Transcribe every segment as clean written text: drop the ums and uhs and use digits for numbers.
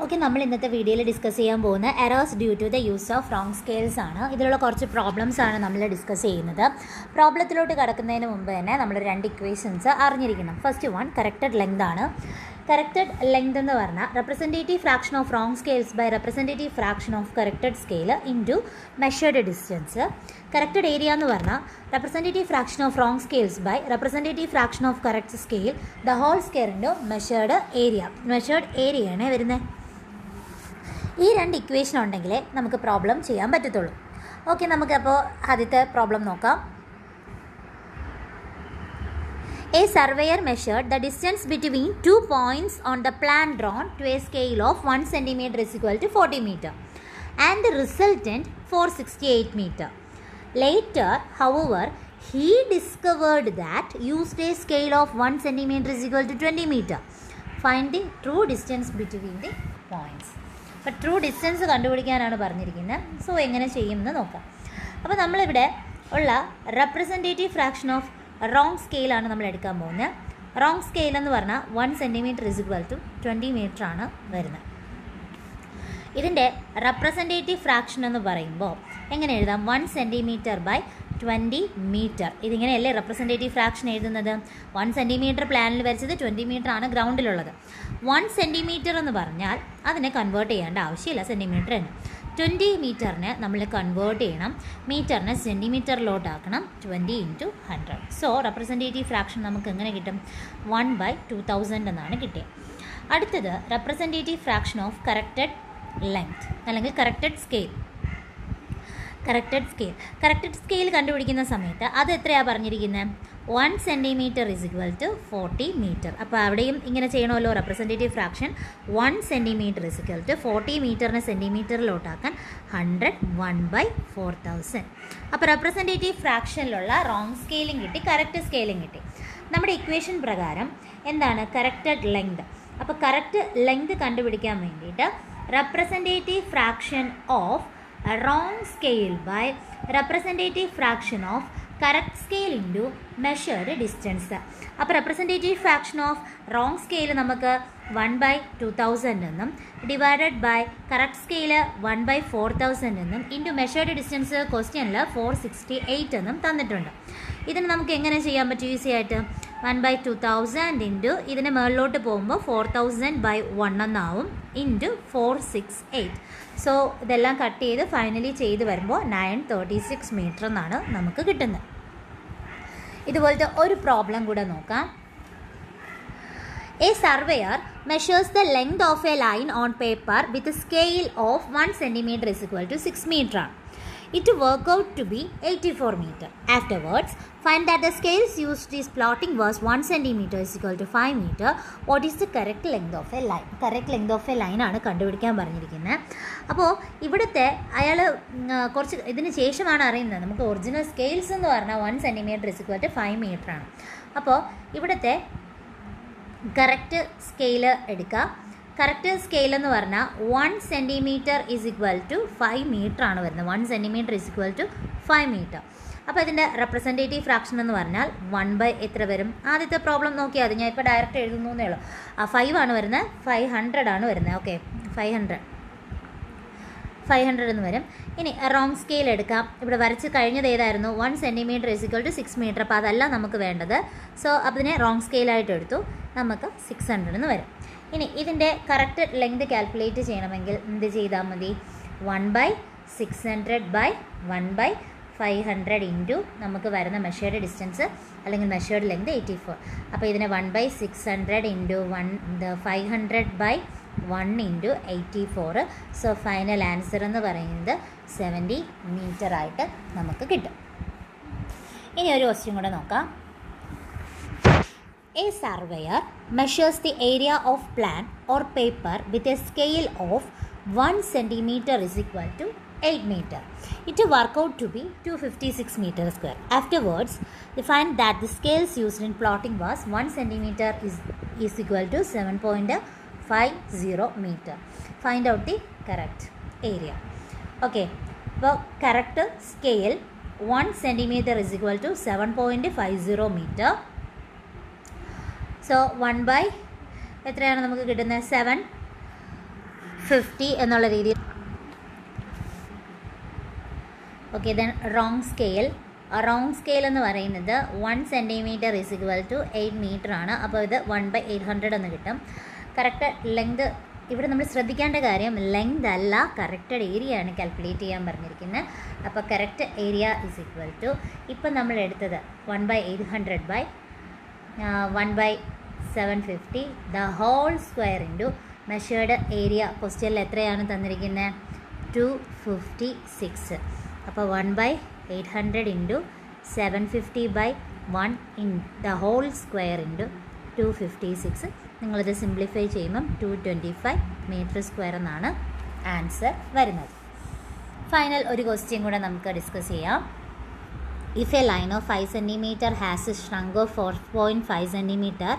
Okay, നമ്മൾ ഇന്നത്തെ വീഡിയോയിൽ ഡിസ്കസ് ചെയ്യാൻ പോകുന്ന errors due to the use of wrong scales ആണ്. ഇതിലുള്ള കുറച്ച് പ്രോബ്ലംസ് ആണ് നമ്മൾ ഡിസ്കസ് ചെയ്യുന്നത്. പ്രോബ്ലത്തിലോട്ട് കടക്കുന്നതിന് മുമ്പ് തന്നെ നമ്മൾ രണ്ട് ഇക്വേഷൻസ് അറിഞ്ഞിരിക്കണം. ഫസ്റ്റ് വൺ കറക്റ്റഡ് ലെങ്ത് ആണ്. കറക്റ്റഡ് ലെങ്ത് എന്ന് പറഞ്ഞാൽ representative fraction of wrong scales by representative fraction of corrected scale into measured distance. Corrected area എന്ന് പറഞ്ഞാൽ representative fraction of wrong scales by representative fraction of correct scale the whole square into measured area. Measured ഏരിയയാണ് വരുന്നത്. ഈ രണ്ട് equation ഉണ്ടെങ്കിലേ നമുക്ക് problem ചെയ്യാൻ പറ്റത്തുള്ളൂ. ഓക്കെ, നമുക്കപ്പോൾ ആദ്യത്തെ പ്രോബ്ലം നോക്കാം. A surveyor measured the distance between 2 points on the plan drawn to a scale of 1 cm is equal to 40 meter and the resultant 468 meter. Later, however, he discovered that used a scale of 1 cm is equal to 20 meter, finding true distance between the points. അപ്പോൾ true distance കണ്ടുപിടിക്കാനാണ് പറഞ്ഞിരിക്കുന്നത്. So എങ്ങനെ ചെയ്യുമെന്ന് നോക്കാം. അപ്പോൾ നമ്മളിവിടെ ഉള്ള representative fraction of wrong സ്കെയിലാണ് നമ്മൾ എടുക്കാൻ പോകുന്നത്. റോങ് സ്കെയിൽ എന്ന് പറഞ്ഞാൽ 1 cm is equal to 20 meter ആണ് വരുന്നത്. ഇതിൻ്റെ റെപ്രസെൻറ്റേറ്റീവ് ഫ്രാക്ഷൻ എന്ന് പറയുമ്പോൾ എങ്ങനെ എഴുതാം? 1 cm by 20 meter. ഇതിങ്ങനെയല്ലേ റെപ്രസെൻറ്റേറ്റീവ് ഫ്രാക്ഷൻ എഴുതുന്നത്? 1 cm പ്ലാനിൽ വരച്ചത്, 20 meter ആണ് ഗ്രൗണ്ടിലുള്ളത്. 1 cm എന്ന് പറഞ്ഞാൽ അതിനെ കൺവേർട്ട് ചെയ്യേണ്ട ആവശ്യമില്ല സെൻറ്റിമീറ്ററിന്. 20 മീറ്ററിന് നമ്മൾ കൺവേർട്ട് ചെയ്യണം, മീറ്ററിന് സെൻറ്റിമീറ്ററിലോട്ടാക്കണം. 20 × 100. സോ റെപ്രസെൻറ്റേറ്റീവ് ഫ്രാക്ഷൻ നമുക്ക് എങ്ങനെ കിട്ടും? 1/2000 എന്നാണ് കിട്ടിയത്. അടുത്തത് representative fraction of corrected length അല്ലെങ്കിൽ കറക്റ്റഡ് സ്കെയിൽ. കറക്റ്റഡ് സ്കെയിൽ കണ്ടുപിടിക്കുന്ന സമയത്ത് അത് എത്രയാണ് പറഞ്ഞിരിക്കുന്നത്? 1 cm is equal to 40 meter. അപ്പോൾ അവിടെയും ഇങ്ങനെ ചെയ്യണമല്ലോ. Representative fraction 1 cm is equal to 40 മീറ്ററിനെ സെൻറ്റിമീറ്ററിലോട്ടാക്കാൻ 100 1/4000. അപ്പോൾ റെപ്രസെൻറ്റേറ്റീവ് ഫ്രാക്ഷനിലുള്ള റോങ് സ്കെയിലും കിട്ടി, കറക്റ്റ് സ്കെയിലും കിട്ടി. നമ്മുടെ ഇക്വേഷൻ പ്രകാരം എന്താണ് കറക്റ്റഡ് ലെങ്ത്? അപ്പോൾ കറക്റ്റ് ലെങ്ത് കണ്ടുപിടിക്കാൻ വേണ്ടിയിട്ട് representative fraction of wrong scale by representative fraction of correct scale into measured distance. അപ്പോൾ representative fraction of wrong scale നമുക്ക് 1/2000 എന്നും ഡിവൈഡഡ് ബൈ കറക്റ്റ് സ്കെയിൽ 1/4000 എന്നും ഇൻറ്റു മെഷേർഡ് ഡിസ്റ്റൻസ് ക്വസ്റ്റ്യനിൽ 468 എന്നും തന്നിട്ടുണ്ട്. ഇതിന് നമുക്ക് എങ്ങനെ ചെയ്യാൻ പറ്റും? ഈസി ആയിട്ട് 1/2000 ഇൻറ്റു ഇതിന് മുകളിലോട്ട് പോകുമ്പോൾ 4000/1 എന്നാവും ഇൻറ്റു 468. സോ ഇതെല്ലാം കട്ട് ചെയ്ത് ഫൈനലി ചെയ്ത് വരുമ്പോൾ 936 മീറ്റർ എന്നാണ് നമുക്ക് കിട്ടുന്നത്. ഇതുപോലത്തെ ഒരു പ്രോബ്ലം കൂടെ നോക്കാം. A surveyor measures the length of a line on paper with a scale of 1 cm is equal to 6 meter. It worked out to be 84 meter. Afterwards, find that the scales used is plotting was 1 cm is equal to 5 meter. What is the correct length of a line? Correct length of a line ആണ് കണ്ടുപിടിക്കാൻ പറഞ്ഞിരിക്കുന്നത്. അപ്പോൾ ഇവിടുത്തെ അയാൾ കുറച്ച് ഇതിന് ശേഷമാണ് അറിയുന്നത്. നമുക്ക് ഒറിജിനൽ സ്കെയിൽസ് എന്ന് പറഞ്ഞാൽ 1 cm is equal to 5 meter ആണ്. അപ്പോൾ ഇവിടുത്തെ കറക്റ്റ് സ്കെയിൽ എടുക്കുക. കറക്റ്റ് സ്കെയിൽ എന്ന് പറഞ്ഞാൽ 1 cm is equal to 5 meter ആണ് വരുന്നത്. 1 cm is equal to 5 meter. അപ്പോൾ ഇതിൻ്റെ റെപ്രസെൻറ്റേറ്റീവ് ഫ്രാക്ഷൻ എന്ന് പറഞ്ഞാൽ 1/, എത്ര വരും? ആദ്യത്തെ പ്രോബ്ലം നോക്കിയാൽ മതി, ഞാൻ ഇപ്പോൾ ഡയറക്റ്റ് എഴുതുന്നു എന്നേ ഉള്ളൂ. 5 ആണ് വരുന്നത്, 500 ആണ് വരുന്നത്. ഓക്കെ, 500 എന്ന് വരും. ഇനി റോങ് സ്കെയിൽ എടുക്കാം. ഇവിടെ വരച്ച് കഴിഞ്ഞത് ഏതായിരുന്നു? 1 cm is equal to 6 meter. അപ്പോൾ അതല്ല നമുക്ക് വേണ്ടത്. സോ അതിനെ റോങ് സ്കെയിലായിട്ട് എടുത്തു, നമുക്ക് 600 എന്ന് വരും. ഇനി ഇതിൻ്റെ കറക്റ്റ് ലെങ്ത് കാൽക്കുലേറ്റ് ചെയ്യണമെങ്കിൽ എന്ത് ചെയ്താൽ മതി? 1/600/1/500 ഇൻറ്റു നമുക്ക് വരുന്ന മെഷേർഡ് ഡിസ്റ്റൻസ് അല്ലെങ്കിൽ മെഷേർഡ് ലെങ്ത് 84. അപ്പോൾ ഇതിനെ 1/600 into 500/1 into 84. So final answer എന്ന് പറയുന്നത് 70 മീറ്റർ ആയിട്ട് നമുക്ക് കിട്ടും. ഇനി ഒരു ക്വസ്റ്റ്യൻ കൂടെ നോക്കാം. A surveyor measures the area of plan or paper with a scale of 1 cm is equal to 8 meter. It worked out to be 256 meter square. Afterwards, they find that the scales used in plotting was 1 cm is equal to 7.50 meter. Find out the correct area. Okay, well, correct scale 1 cm is equal to 7.50 meter. So 1/, എത്രയാണ് നമുക്ക് കിട്ടുന്നത്? 7 50 എന്നുള്ള രീതിയിൽ. Okay, then wrong scale എന്ന് പറയുന്നത് 1 centimetre is equal to 8 metre ആണ്. അപ്പോൾ ഇത് 1/800 എന്ന് കിട്ടും. കറക്റ്റ് ലെങ്ത് ഇവിടെ നമ്മൾ ശ്രദ്ധിക്കേണ്ട കാര്യം ലെങ്ത് അല്ല, കറക്റ്റഡ് ഏരിയ ആണ് കാൽക്കുലേറ്റ് ചെയ്യാൻ പറഞ്ഞിരിക്കുന്നത്. അപ്പോൾ correct area is equal to ഇപ്പം നമ്മൾ എടുത്തത് 1/800 1/750 the whole square into measured area. ക്വസ്റ്റ്യനിൽ എത്രയാണ് തന്നിരിക്കുന്നത്? 256. അപ്പോൾ 1/800 into 750/1 in the whole square into 256. നിങ്ങളിത് സിംപ്ലിഫൈ ചെയ്യുമ്പം 225 മീറ്റർ സ്ക്വയർ എന്നാണ് ആൻസർ വരുന്നത്. ഫൈനൽ ഒരു ക്വസ്റ്റ്യൻ കൂടെ നമുക്ക് ഡിസ്കസ് ചെയ്യാം. If a line of 5 centimetre has a shrunk of 4.5 centimetre,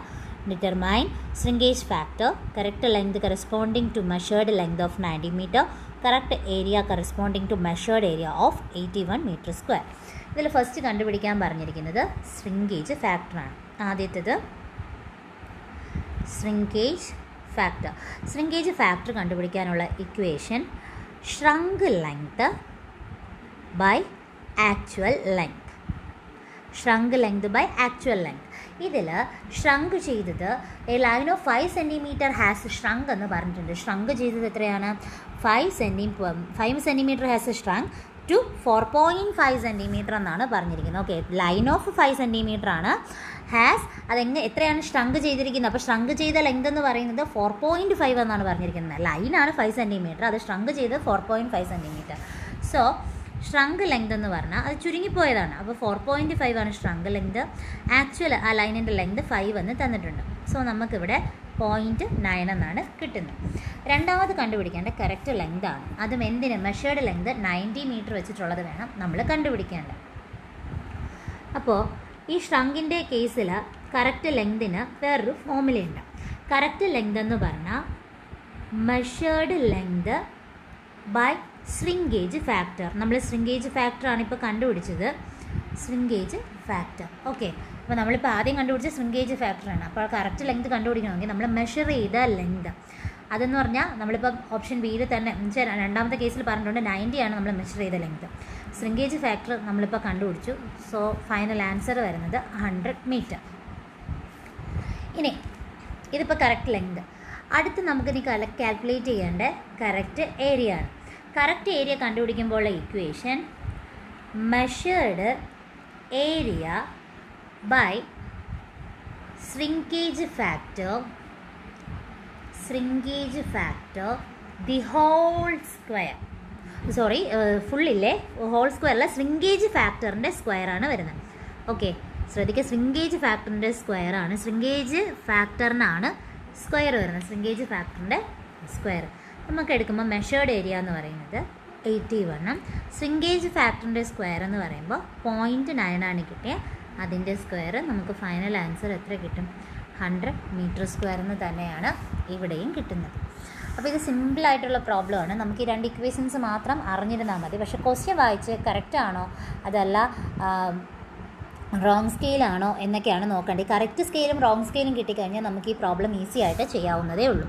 determine shrinkage factor, correct length corresponding to measured length of 90 meter, correct area corresponding to measured area of 81 meter square. ഇതിൽ first കണ്ടുപിടിക്കാൻ പറഞ്ഞിരിക്കുന്നത് shrinkage ഫാക്ടറാണ്. ആദ്യത്തേത് shrinkage factor കണ്ടുപിടിക്കാനുള്ള equation shrunk length by actual length. ഇതിൽ shrunk ചെയ്തത് a line of 5 centimetre has shrunk എന്ന് പറഞ്ഞിട്ടുണ്ട്. ഷ്രങ്ക് ചെയ്തത് എത്രയാണ്? 5 centimetre has shrunk to 4.5 centimetre എന്നാണ് പറഞ്ഞിരിക്കുന്നത്. ഓക്കെ, ലൈൻ ഓഫ് 5 സെൻറ്റിമീറ്റർ ആണ്. ഹാസ് എത്രയാണ് ഷ്രങ്ക് ചെയ്തിരിക്കുന്നത്? അപ്പോൾ ഷ്രങ്ക് ചെയ്ത ലെങ്ത് എന്ന് പറയുന്നത് 4.5 എന്നാണ് പറഞ്ഞിരിക്കുന്നത്. ലൈനാണ് 5 സെൻറ്റിമീറ്റർ, അത് ഷ്രങ്ക് ചെയ്തത് 4.5 സെൻറ്റിമീറ്റർ. സോ ഷ്രങ്ക് ലെങ്ത് എന്ന് പറഞ്ഞാൽ അത് ചുരുങ്ങിപ്പോയതാണ്. അപ്പോൾ 4.5 ആണ് ഷ്രങ്ക് ലെങ്ത്. ആക്ച്വൽ ആ ലൈനിൻ്റെ ലെങ്ത് 5 എന്ന് തന്നിട്ടുണ്ട്. സോ നമുക്കിവിടെ 0.9 എന്നാണ് കിട്ടുന്നത്. രണ്ടാമത് കണ്ടുപിടിക്കേണ്ട കറക്റ്റ് ലെങ്ത് ആണ്. അതും എന്തിന്? മെഷേർഡ് ലെങ്ത് 90 മീറ്റർ വെച്ചിട്ടുള്ളത് വേണം നമ്മൾ കണ്ടുപിടിക്കേണ്ടത്. അപ്പോൾ ഈ ഷ്രങ്കിൻ്റെ കേസിൽ കറക്റ്റ് ലെങ്തിന് വേറൊരു ഫോമുലയുണ്ട്. കറക്റ്റ് ലെങ്ത് എന്ന് പറഞ്ഞാൽ measured length by shrinkage factor. നമ്മൾ ശ്രിങ്കേജ് ഫാക്ടറാണ് ഇപ്പോൾ കണ്ടുപിടിച്ചത്. Shrinkage factor. ഓക്കെ, അപ്പോൾ നമ്മളിപ്പോൾ ആദ്യം കണ്ടുപിടിച്ച ശ്രിങ്കേജ് ഫാക്ടറാണ്. അപ്പോൾ കറക്റ്റ് ലെങ്ത് കണ്ടുപിടിക്കണമെങ്കിൽ നമ്മൾ മെഷർ ചെയ്ത ലെങ്ത് അതെന്ന് പറഞ്ഞാൽ നമ്മളിപ്പോൾ ഓപ്ഷൻ ബിയിൽ തന്നെ രണ്ടാമത്തെ കേസിൽ പറഞ്ഞിട്ടുണ്ട് 90 ആണ് നമ്മൾ മെഷർ ചെയ്ത ലെങ്ത്. ശ്രിങ്കേജ് ഫാക്ടർ നമ്മളിപ്പോൾ കണ്ടുപിടിച്ചു. സോ ഫൈനൽ ആൻസർ വരുന്നത് 100 മീറ്റർ. ഇനി ഇതിപ്പോൾ കറക്റ്റ് ലെങ്ത്. അടുത്ത് നമുക്കിനി കാൽക്കുലേറ്റ് ചെയ്യേണ്ട കറക്റ്റ് ഏരിയ ആണ്. കറക്റ്റ് ഏരിയ കണ്ടുപിടിക്കുമ്പോഴുള്ള equation measured area by shrinkage factor the whole square. Sorry, ഫുള്ളില്ലേ, ഹോൾ സ്ക്വയർ അല്ല, ശ്രിങ്കേജ് ഫാക്ടറിൻ്റെ സ്ക്വയറാണ് വരുന്നത്. ഓക്കെ, ശ്രദ്ധിക്കുക, ശ്രിങ്കേജ് ഫാക്ടറിൻ്റെ സ്ക്വയറാണ്. ശ്രിങ്കേജ് ഫാക്ടറിനാണ് സ്ക്വയർ വരുന്നത്. ശ്രിങ്കേജ് ഫാക്ടറിൻ്റെ സ്ക്വയർ നമുക്ക് എടുക്കുമ്പോൾ മെഷേർഡ് ഏരിയ എന്ന് പറയുന്നത് 81. ശ്രിങ്കേജ് ഫാക്ടറിൻ്റെ സ്ക്വയർ എന്ന് പറയുമ്പോൾ 0.9 ആണ് കിട്ടിയത്. അതിൻ്റെ സ്ക്വയർ നമുക്ക് ഫൈനൽ ആൻസർ എത്ര കിട്ടും? 100 മീറ്റർ സ്ക്വയർ എന്ന് തന്നെയാണ് ഇവിടെയും കിട്ടുന്നത്. അപ്പോൾ ഇത് സിമ്പിളായിട്ടുള്ള പ്രോബ്ലമാണ്. നമുക്ക് ഈ 2 ഇക്വേഷൻസ് മാത്രം അറിഞ്ഞിരുന്നാൽ മതി. പക്ഷേ ക്വസ്റ്റ്യൻ വായിച്ച് കറക്റ്റ് ആണോ അതല്ല റോങ് സ്കെയിലാണോ എന്നൊക്കെയാണ് നോക്കേണ്ടത്. കറക്റ്റ് സ്കെയിലും റോങ് സ്കെയിലും കിട്ടിക്കഴിഞ്ഞാൽ നമുക്ക് ഈ പ്രോബ്ലം ഈസി ആയിട്ട് ചെയ്യാവുന്നതേ ഉള്ളൂ.